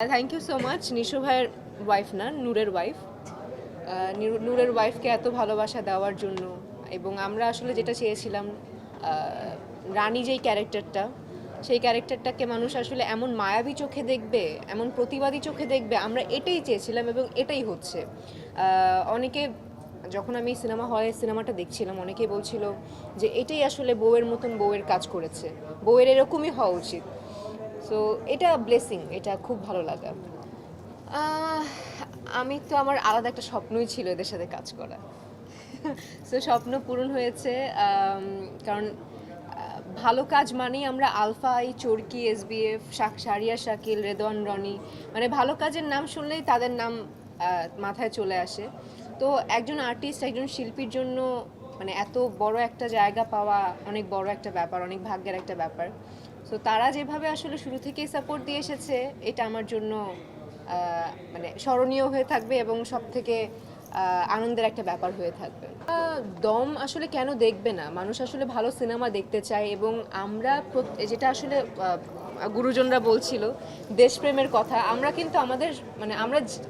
Thank you so much Nishu ভাইয়ের wife না নূরের ওয়াইফ নূরের ওয়াইফকে এত ভালোবাসা দেওয়ার জন্য এবং আমরা আসলে যেটা চেয়েছিলাম রানী যেই ক্যারেক্টারটা সেই ক্যারেক্টারটাকে মানুষ আসলে এমন মায়াবী চোখে দেখবে এমন প্রতিবাদী চোখে দেখবে আমরা এটাই চেয়েছিলাম এবং এটাই হচ্ছে অনেকে যখন আমি সিনেমা হলে সিনেমাটা দেখছিলাম অনেকেই বলছিল যে এটাই আসলে বউয়ের মতন বউয়ের কাজ করেছে বউয়ের এরকমই হওয়া উচিত সো এটা ব্লেসিং এটা খুব ভালো লাগা আহ, আমি তো আমার আলাদা একটা স্বপ্নই ছিল এদের সাথে কাজ করা সো স্বপ্ন পূরণ হয়েছে কারণ ভালো কাজ মানেই আমরা আলফাই চরকি এসবিএফ সারিয়া শাকিল রেদওয়ান রনি মানে ভালো কাজের নাম শুনলেই তাদের নাম মাথায় চলে আসে তো একজন আর্টিস্ট একজন শিল্পীর জন্য মানে এত বড় একটা জায়গা পাওয়া অনেক বড় একটা ব্যাপার অনেক ভাগ্যের একটা ব্যাপার সো তারা যেভাবে আসলে শুরু থেকেই সাপোর্ট দিয়ে এসেছে এটা আমার জন্য মানে স্মরণীয় হয়ে থাকবে এবং সব থেকে আনন্দের একটা ব্যাপার হয়ে থাকবে দম আসলে কেন দেখবে না মানুষ আসলে ভালো সিনেমা দেখতে চায় এবং আমরা যেটা আসলে গুরুজনরা বলছিল দেশপ্রেমের কথা আমরা কিন্তু আমাদের মানে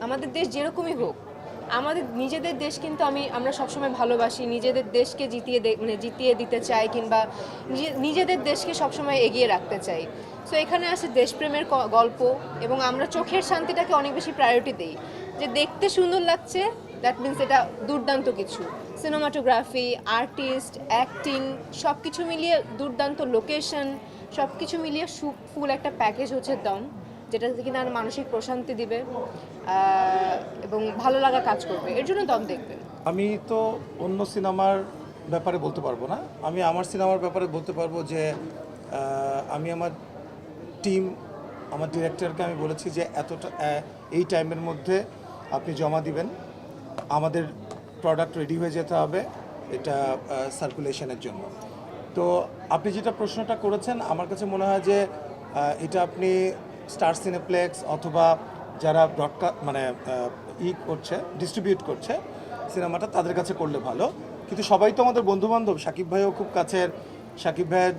আমাদের দেশ যেরকমই হোক আমাদের নিজেদের দেশ কিন্তু আমরা সবসময় ভালোবাসি নিজেদের দেশকে মানে জিতিয়ে দিতে চাই কিংবা নিজেদের দেশকে সবসময় এগিয়ে রাখতে চাই সো এখানে আসে দেশপ্রেমের গল্প এবং আমরা চোখের শান্তিটাকে অনেক বেশি প্রায়োরিটি দিই যে দেখতে সুন্দর লাগছে দ্যাট মিনস এটা দুর্দান্ত কিছু সিনেমাটোগ্রাফি আর্টিস্ট অ্যাক্টিং সব কিছু মিলিয়ে দুর্দান্ত লোকেশন সব কিছু মিলিয়ে ফুল একটা প্যাকেজ হচ্ছে দম যেটা কিনা মানসিক প্রশান্তি দিবে এবং ভালো লাগা কাজ করবে এর জন্য দম দেখবেন আমি তো অন্য সিনেমার ব্যাপারে বলতে পারবো না আমি আমার সিনেমার ব্যাপারে বলতে পারবো যে আমি আমার টিম আমার ডিরেক্টরকে আমি বলেছি যে এতটা এই টাইমের মধ্যে আপনি জমা দিবেন আমাদের প্রোডাক্ট রেডি হয়ে যেতে হবে এটা সার্কুলেশনের জন্য তো আপনি যেটা প্রশ্নটা করেছেন আমার কাছে মনে হয় যে এটা আপনি স্টার সিনেপ্লেক্স অথবা যারা ব্রডকাস্ট মানে করছে ডিস্ট্রিবিউট করছে সিনেমাটা তাদের কাছে করলে ভালো কিন্তু সবাই তো আমাদের বন্ধুবান্ধব সাকিব ভাইও খুব কাছের সাকিব ভাইয়ের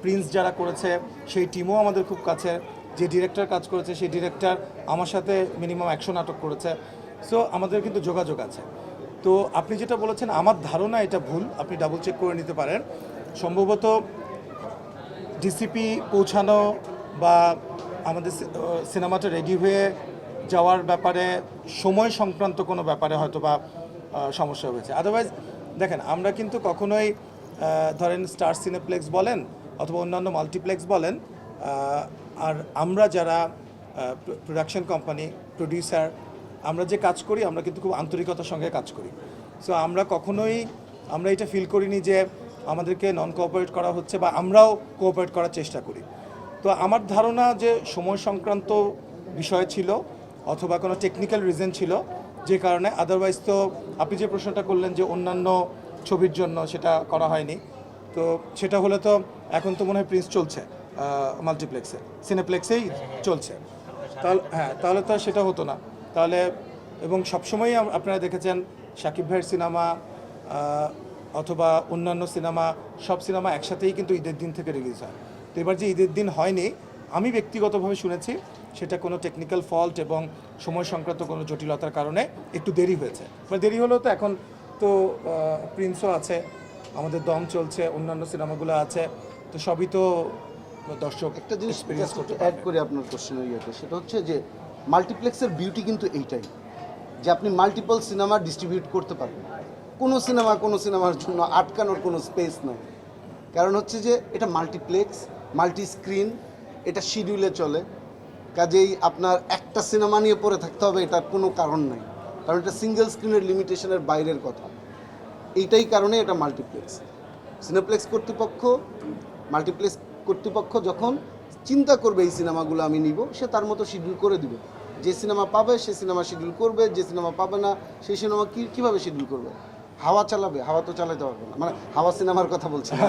প্রিন্স যারা করেছে সেই টিমও আমাদের খুব কাছের যে ডিরেক্টর কাজ করেছে সেই ডিরেক্টর আমার সাথে মিনিমাম 100 নাটক করেছে সো আমাদের কিন্তু যোগাযোগ আছে তো আপনি যেটা বলেছেন আমার ধারণা এটা ভুল আপনি ডাবল চেক করে নিতে পারেন সম্ভবত ডিসিপি পৌঁছানো বা আমাদের সিনেমাটা রেডি হয়ে যাওয়ার ব্যাপারে সময় সংক্রান্ত কোনো ব্যাপারে হয়তো বা সমস্যা হয়েছে আদারওয়াইজ দেখেন আমরা কিন্তু কখনোই ধরেন স্টার সিনেপ্লেক্স বলেন অথবা অন্যান্য মাল্টিপ্লেক্স বলেন আর আমরা যারা প্রোডাকশন কোম্পানি প্রডিউসার আমরা যে কাজ করি আমরা কিন্তু খুব আন্তরিকতার সঙ্গে কাজ করি সো আমরা কখনোই আমরা এটা ফিল করিনি যে আমাদেরকে নন কোঅপারেট করা হচ্ছে বা আমরাও কোঅপারেট করার চেষ্টা করি তো আমার ধারণা যে সময় সংক্রান্ত বিষয় ছিল অথবা কোনো টেকনিক্যাল রিজন ছিল যে কারণে আদারওয়াইজ তো আপনি যে প্রশ্নটা করলেন যে অন্যান্য ছবির জন্য সেটা করা হয়নি তো সেটা হলে তো এখন তো মনে হয় প্রিন্স চলছে মাল্টিপ্লেক্সে সিনেপ্লেক্সেই চলছে তাহলে তাহলে তো সেটা হতো না তাহলে এবং সবসময়ই আপনারা দেখেছেন সাকিব ভাইয়ের সিনেমা অথবা অন্যান্য সিনেমা সব সিনেমা একসাথেই কিন্তু ঈদের দিন থেকে রিলিজ হয় তো এবার যে ঈদের দিন হয়নি আমি ব্যক্তিগতভাবে শুনেছি সেটা কোনো টেকনিক্যাল ফল্ট এবং সময় সংক্রান্ত কোনো জটিলতার কারণে একটু দেরি হয়েছে মানে দেরি হলেও তো এখন তো প্রিন্সও আছে আমাদের দম চলছে অন্যান্য সিনেমাগুলো আছে তো সবই তো দর্শক একটা জিনিস অ্যাড করে আপনার কোশ্চেনের ইয়েতে সেটা হচ্ছে যে মাল্টিপ্লেক্সের বিউটি কিন্তু এইটাই যে আপনি মাল্টিপল সিনেমা ডিস্ট্রিবিউট করতে পারবেন কোনো সিনেমার জন্য আটকানোর কোনো স্পেস নেই কারণ হচ্ছে যে এটা মাল্টিপ্লেক্স মাল্টি স্ক্রিন এটা শিডিউলে চলে কাজেই আপনার একটা সিনেমা নিয়ে পড়ে থাকতে হবে এটার কোনো কারণ নাই কারণ এটা সিঙ্গেল স্ক্রিনের লিমিটেশনের বাইরের কথা এইটাই কারণে এটা মাল্টিপ্লেক্স সিনেপ্লেক্স মাল্টিপ্লেক্স কর্তৃপক্ষ যখন চিন্তা করবে এই সিনেমাগুলো আমি নিব সে তার মতো শিডিউল করে দিবে যে সিনেমা পাবে সে সিনেমা শিডিউল করবে যে সিনেমা পাবে না সেই সিনেমা কীভাবে শিডিউল করবে হাওয়া চালাবে হাওয়া তো চালাতে পারবে না মানে হাওয়া সিনেমার কথা বলছি না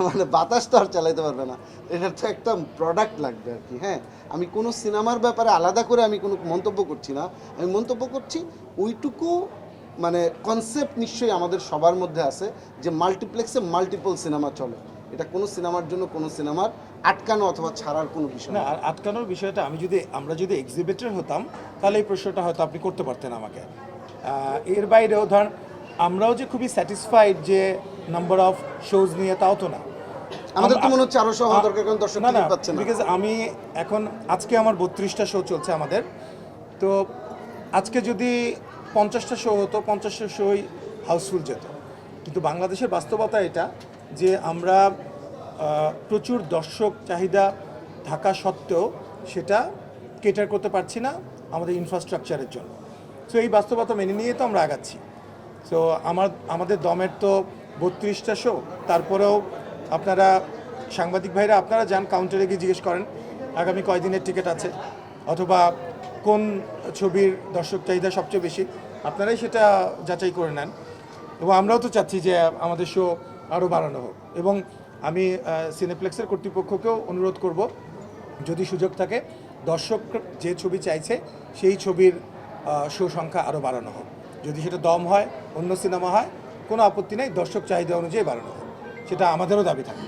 মানে বাতাস তো আর চালাতে পারবে না এটার তো একটা প্রোডাক্ট লাগবে আর কি হ্যাঁ আমি কোনো সিনেমার ব্যাপারে আলাদা করে আমি কোনো মন্তব্য করছি না আমি মন্তব্য করছি ওইটুকু মানে কনসেপ্ট নিশ্চয়ই আমাদের সবার মধ্যে আছে যে মাল্টিপ্লেক্সে মাল্টিপল সিনেমা চলে এটা কোনো সিনেমার জন্য কোনো সিনেমার আটকানো অথবা ছাড়ার কোনো বিষয় না না? আর আটকানোর বিষয়টা আমরা যদি এক্সিবিটর হতাম তাহলে এই প্রশ্নটা হয়তো আপনি করতে পারতেন আমাকে। এর বাইরেও ধর আমরাও যে খুবই স্যাটিসফাইড যে নাম্বার অফ শোজ নিয়ে তাও তো না। আমাদের তো মনে হচ্ছে আরো শো হওয়া দরকার, কারণ দর্শক না না টিকিট পাচ্ছে না। বিকজ আমি এখন আজকে আমার 32টা শো চলছে আমাদের, তো আজকে যদি 50টা শো হতো 50টা শোই হাউসফুল যেত। কিন্তু বাংলাদেশের বাস্তবতা এটা যে আমরা প্রচুর দর্শক চাহিদা থাকা সত্ত্বেও সেটা কেটার করতে পারছি না আমাদের ইনফ্রাস্ট্রাকচারের জন্য। সো এই বাস্তবতা মেনে নিয়ে তো আমরা আগাচ্ছি। সো আমাদের দমের তো 32টা শো, তারপরেও আপনারা সাংবাদিক ভাইরা আপনারা যান কাউন্টারে গিয়ে জিজ্ঞেস করেন আগামী কয়দিনের টিকিট আছে অথবা কোন ছবির দর্শক চাহিদা সবচেয়ে বেশি, আপনারাই সেটা যাচাই করে নেন। এবং আমরাও তো চাচ্ছি যে আমাদের শো আরও বাড়ানো হোক, এবং আমি সিনেপ্লেক্সের কর্তৃপক্ষকেও অনুরোধ করব যদি সুযোগ থাকে দর্শক যে ছবি চাইছে সেই ছবির শো সংখ্যা আরও বাড়ানো হোক। যদি সেটা দম হয় অন্য সিনেমা হয় কোনো আপত্তি নেই, দর্শক চাহিদা অনুযায়ী বাড়ানো হোক, সেটা আমাদেরও দাবি থাকে।